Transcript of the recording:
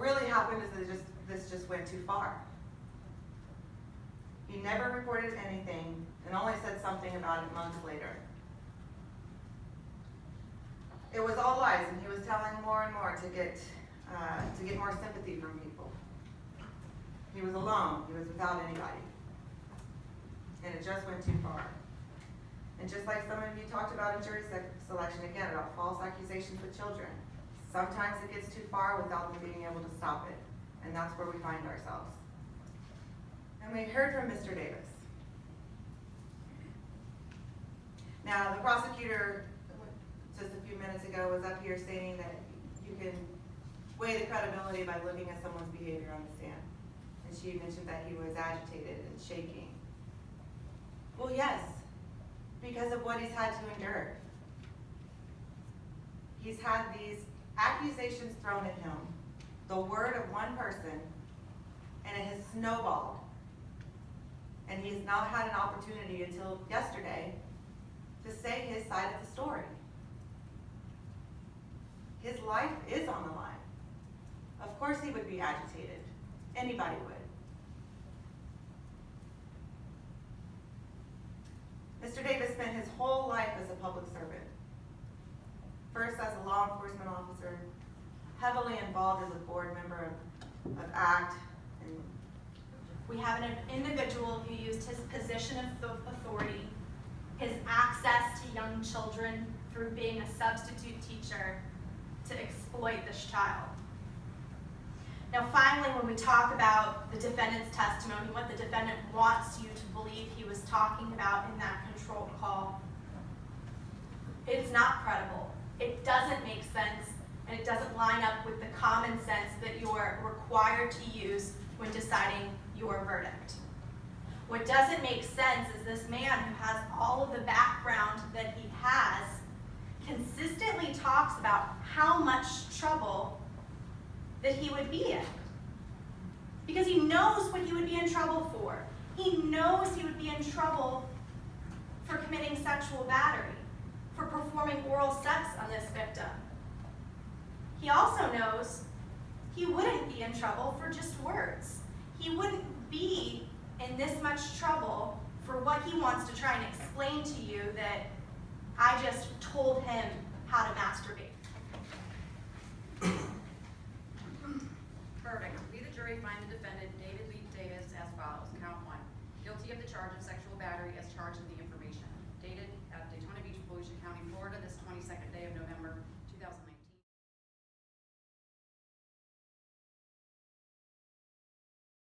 really happened is that this just went too far. He never reported anything and only said something about it months later. It was all lies, and he was telling more and more to get more sympathy from people. He was alone. He was without anybody. And it just went too far. And just like some of you talked about in jury selection, again, about false accusations with children, sometimes it gets too far without them being able to stop it. And that's where we find ourselves. And we heard from Mr. Davis. Now, the prosecutor, just a few minutes ago, was up here saying that you can weigh the credibility by looking at someone's behavior on the stand. And she mentioned that he was agitated and shaking. Well, yes, because of what he's had to endure. He's had these accusations thrown at him, the word of one person, and it has snowballed. And he has not had an opportunity until yesterday to say his side of the story. His life is on the line. Of course he would be agitated. Anybody would. Mr. Davis spent his whole life as a public servant. First as a law enforcement officer, heavily involved as a board member of ACT. We have an individual who used his position of authority, his access to young children through being a substitute teacher, to exploit this child. Now finally, when we talk about the defendant's testimony, what the defendant wants you to believe he was talking about in that control call, it's not credible. It doesn't make sense, and it doesn't line up with the common sense that you're required to use when deciding your verdict. What doesn't make sense is this man who has all of the background that he has consistently talks about how much trouble that he would be in. Because he knows what he would be in trouble for. He knows he would be in trouble for committing sexual battery, for performing oral sex on this victim. He also knows he wouldn't be in trouble for just words. He wouldn't be in this much trouble for what he wants to try and explain to you that I just told him how to masturbate. Verdict. We, the jury, find the defendant, David Lee Davis, as follows. Count 1. Guilty of the charge of sexual battery as charged in the information.